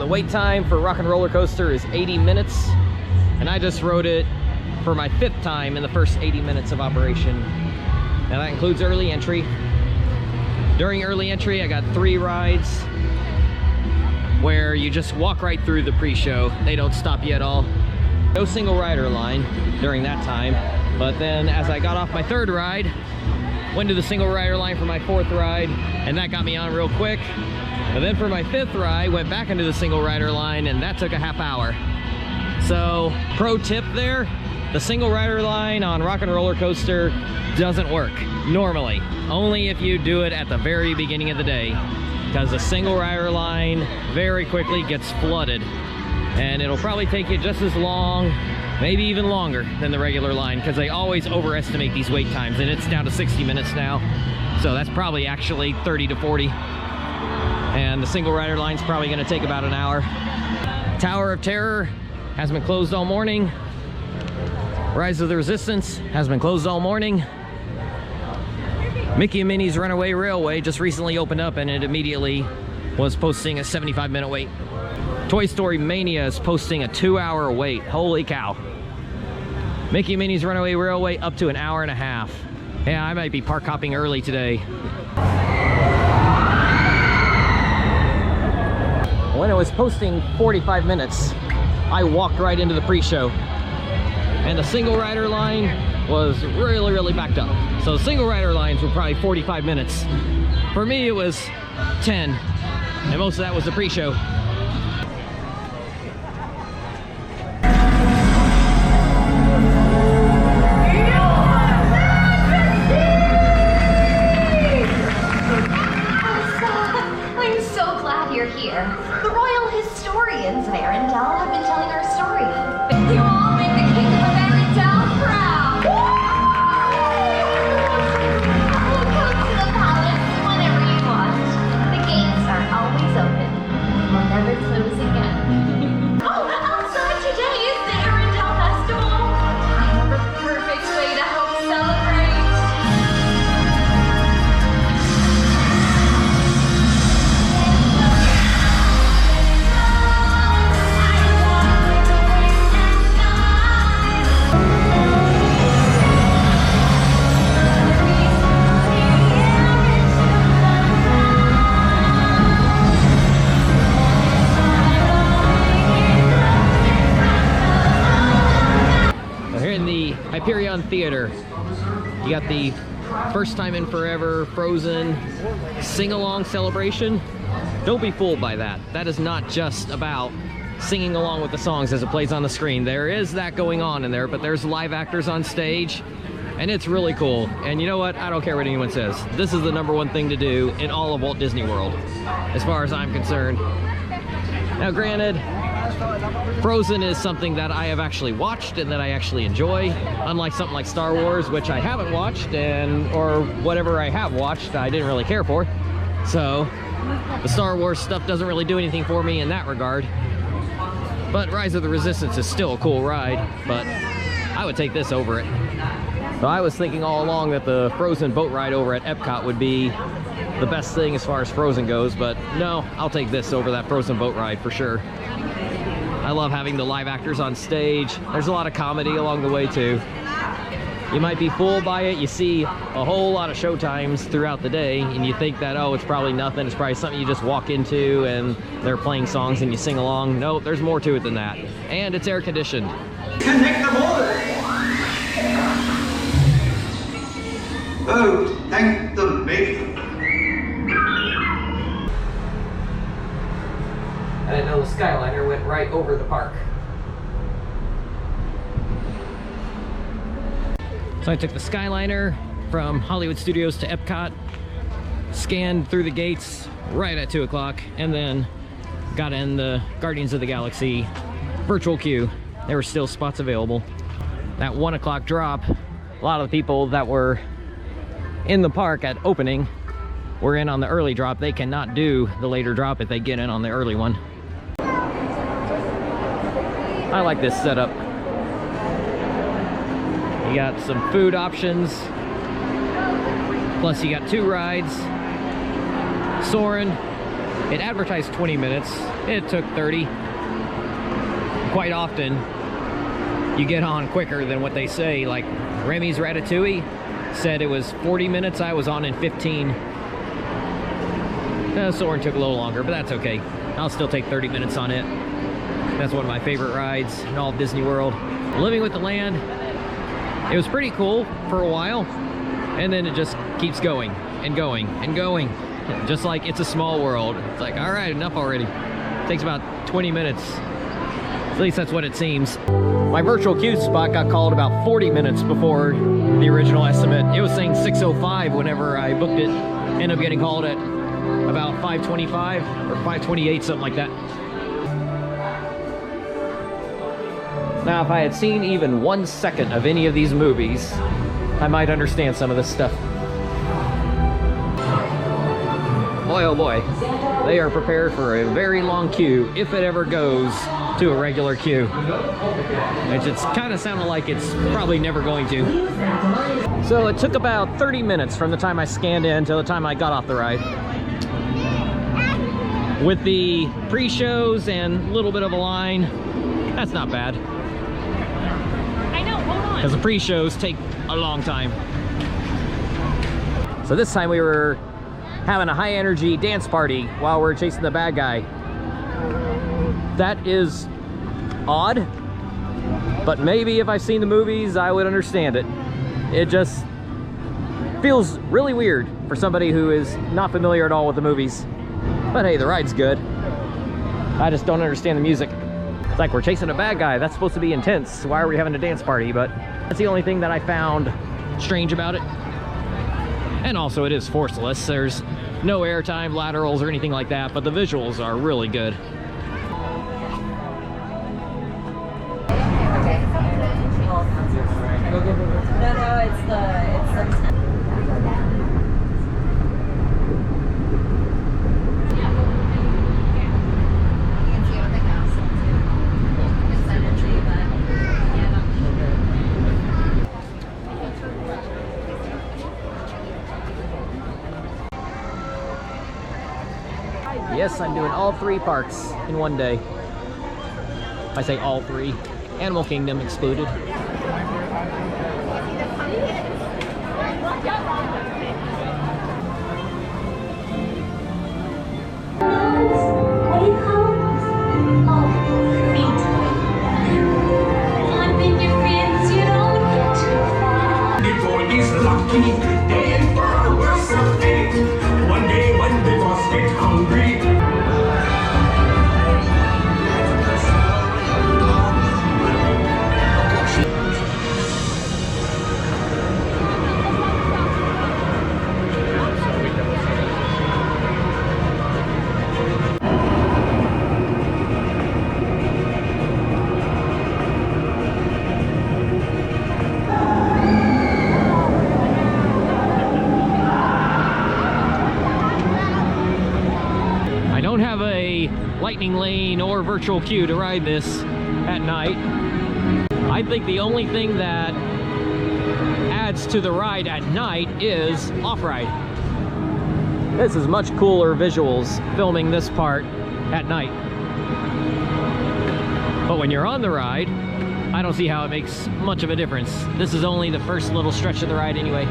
wait time for Rock and Roller Coaster is 80 minutes, and I just rode it for my 5th time in the first 80 minutes of operation. Now that includes early entry. During early entry, I got 3 rides where you just walk right through the pre-show. They don't stop you at all. No single rider line during that time. But then as I got off my 3rd ride, went to the single rider line for my 4th ride, and that got me on real quick. And then for my 5th ride, went back into the single rider line, and that took a half hour. So, pro tip there, the single rider line on Rock and Roller Coaster doesn't work normally. Only if you do it at the very beginning of the day, because the single rider line very quickly gets flooded, and it'll probably take you just as long, maybe even longer than the regular line, because they always overestimate these wait times, and it's down to 60 minutes now. So that's probably actually 30 to 40. And the single rider line's probably going to take about an hour. Tower of Terror has been closed all morning. Rise of the Resistance has been closed all morning. Mickey and Minnie's Runaway Railway just recently opened up, and it immediately was posting a 75-minute wait. Toy Story Mania is posting a 2-hour wait. Holy cow. Mickey and Minnie's Runaway Railway up to an hour and a half. Yeah, I might be park hopping early today. When it was posting 45 minutes, I walked right into the pre-show. And the single rider line was really backed up. So single rider lines were probably 45 minutes. For me, it was 10. And most of that was the pre-show. I'm so glad you're here. The royal historians of Arendelle have been telling our story. You all make the king of Arendelle proud. Welcome to the palace whenever you want. The gates are always open. We'll never close again. Oh, outside today is the Arendelle Festival. I have a perfect way to help celebrate. Hyperion Theater. You got the first time in forever Frozen sing-along celebration. Don't be fooled by that. That is not just about singing along with the songs as it plays on the screen. There is that going on in there, but there's live actors on stage, and it's really cool. And you know what? I don't care what anyone says. This is the #1 thing to do in all of Walt Disney World, as far as I'm concerned. Now, granted, Frozen is something that I have actually watched and that I actually enjoy, unlike something like Star Wars, which I haven't watched, or whatever I have watched, I didn't really care for. So the Star Wars stuff doesn't really do anything for me in that regard. But Rise of the Resistance is still a cool ride, but I would take this over it. So I was thinking all along that the Frozen boat ride over at Epcot would be the best thing as far as Frozen goes, but no, I'll take this over that Frozen boat ride for sure. I love having the live actors on stage. There's a lot of comedy along the way too. You might be fooled by it. You see a whole lot of show times throughout the day, and you think that, oh, it's probably nothing. It's probably something you just walk into and they're playing songs and you sing along. No, there's more to it than that. And it's air conditioned. Connect the board. Oh, thank the maker. I didn't know the Skyliner went right over the park. So I took the Skyliner from Hollywood Studios to Epcot, scanned through the gates right at 2 o'clock, and then got in the Guardians of the Galaxy virtual queue. There were still spots available. That 1 o'clock drop, a lot of the people that were in the park at opening were in on the early drop. They cannot do the later drop if they get in on the early one. I like this setup. You got some food options, plus you got 2 rides. Soarin', It advertised 20 minutes. It took 30. Quite often, you get on quicker than what they say. Like Remy's Ratatouille said it was 40 minutes. I was on in 15. Soarin' took a little longer, but that's okay. I'll still take 30 minutes on it. That's one of my favorite rides in all of Disney World. Living with the Land, it was pretty cool for a while, and then it just keeps going and going and going. Just like It's a Small World. It's like, all right, enough already. It takes about 20 minutes. At least that's what it seems. My virtual queue spot got called about 40 minutes before the original estimate. It was saying 6:05 whenever I booked it. Ended up getting called at about 5:25 or 5:28, something like that. Now, if I had seen even 1 second of any of these movies, I might understand some of this stuff. Boy, oh boy, they are prepared for a very long queue, if it ever goes to a regular queue. It's kind of sounded like it's probably never going to. So it took about 30 minutes from the time I scanned in till the time I got off the ride. With the pre-shows and a little bit of a line, that's not bad. I know, hold on. Because the pre-shows take a long time. So this time we were having a high energy dance party while we're chasing the bad guy. That is odd, but maybe if I've seen the movies, I would understand it. It just feels really weird for somebody who is not familiar at all with the movies. But hey, the ride's good. I just don't understand the music. It's like we're chasing a bad guy. That's supposed to be intense. Why are we having a dance party? But that's the only thing that I found strange about it. And also it is forceless. There's no airtime, laterals, or anything like that, but the visuals are really good. No, it's the Yes, I'm doing all 3 parks in one day. I say all 3, Animal Kingdom excluded. Lightning lane or virtual queue to ride this at night. I think the only thing that adds to the ride at night is off-ride. This is much cooler visuals filming this part at night. But when you're on the ride, I don't see how it makes much of a difference. This is only the first little stretch of the ride anyway.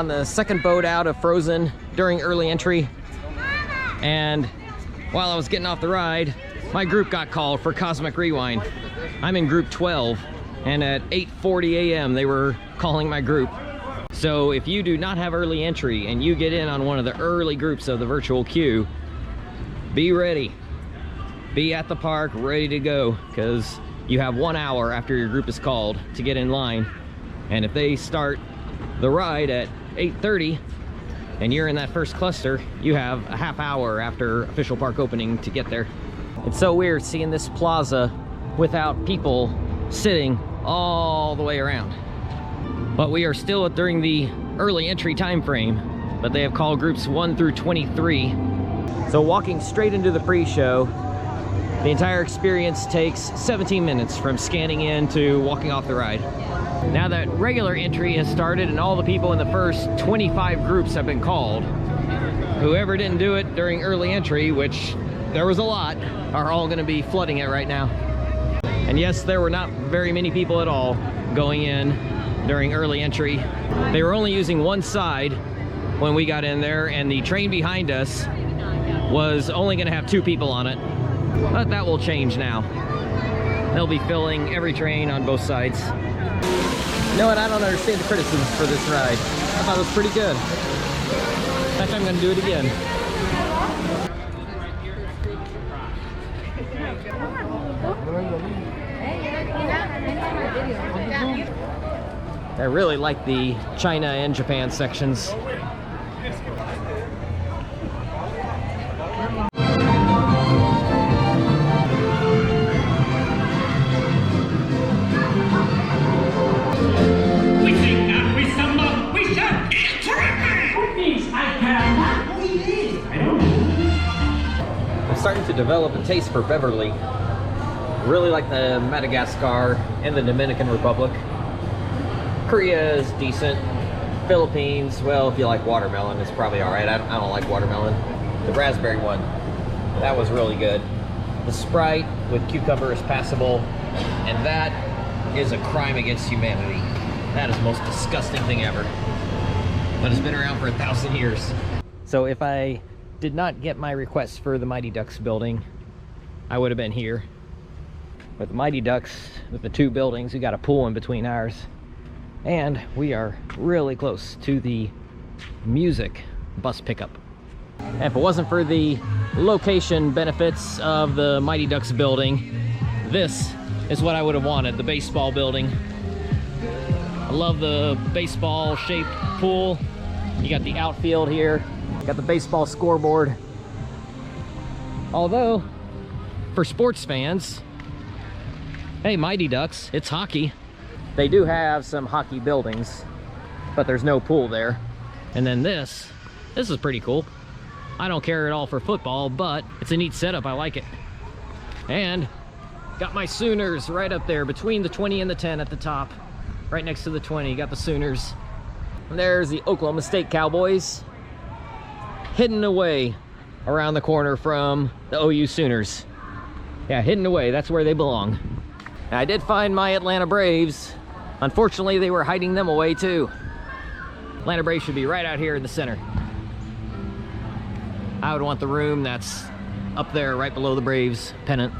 on the second boat out of Frozen during early entry. And while I was getting off the ride, my group got called for Cosmic Rewind. I'm in group 12, and at 8:40 a.m. they were calling my group. So if you do not have early entry and you get in on one of the early groups of the virtual queue, be ready. Be at the park ready to go, because you have 1 hour after your group is called to get in line. And if they start the ride at 8:30 and you're in that first cluster, you have a half hour after official park opening to get there. It's so weird seeing this plaza without people sitting all the way around. But we are still during the early entry time frame, but they have called groups 1 through 23. So walking straight into the pre-show, the entire experience takes 17 minutes from scanning in to walking off the ride. Now that regular entry has started and all the people in the first 25 groups have been called, whoever didn't do it during early entry, which there was a lot, are all going to be flooding it right now. And yes, there were not very many people at all going in during early entry. They were only using one side when we got in there, and the train behind us was only going to have 2 people on it. But that will change now. They'll be filling every train on both sides. You know what? I don't understand the criticisms for this ride. I thought it was pretty good. In fact, I'm going to do it again. I really like the China and Japan sections. I'm starting to develop a taste for Beverly. Really like the Madagascar and the Dominican Republic. Korea is decent. Philippines, well, if you like watermelon, it's probably all right. I don't like watermelon. The raspberry one, that was really good. The Sprite with cucumber is passable, and that is a crime against humanity. That is the most disgusting thing ever. But it's been around for 1,000 years. So if I did not get my request for the Mighty Ducks building, I would have been here. With the Mighty Ducks, with the 2 buildings, we got a pool in between ours. And we are really close to the music bus pickup. And if it wasn't for the location benefits of the Mighty Ducks building, this is what I would have wanted, the baseball building. I love the baseball shaped pool. You got the outfield here, got the baseball scoreboard. Although, for sports fans, hey, Mighty Ducks, it's hockey. They do have some hockey buildings, but there's no pool there. And then this is pretty cool. I don't care at all for football, but it's a neat setup, I like it. And got my Sooners right up there between the 20 and the 10 at the top. Right next to the 20, got the Sooners. And there's the Oklahoma State Cowboys, hidden away around the corner from the OU Sooners. Yeah, hidden away, that's where they belong. Now, I did find my Atlanta Braves. Unfortunately, they were hiding them away too. Atlanta Braves should be right out here in the center. I would want the room that's up there right below the Braves pennant.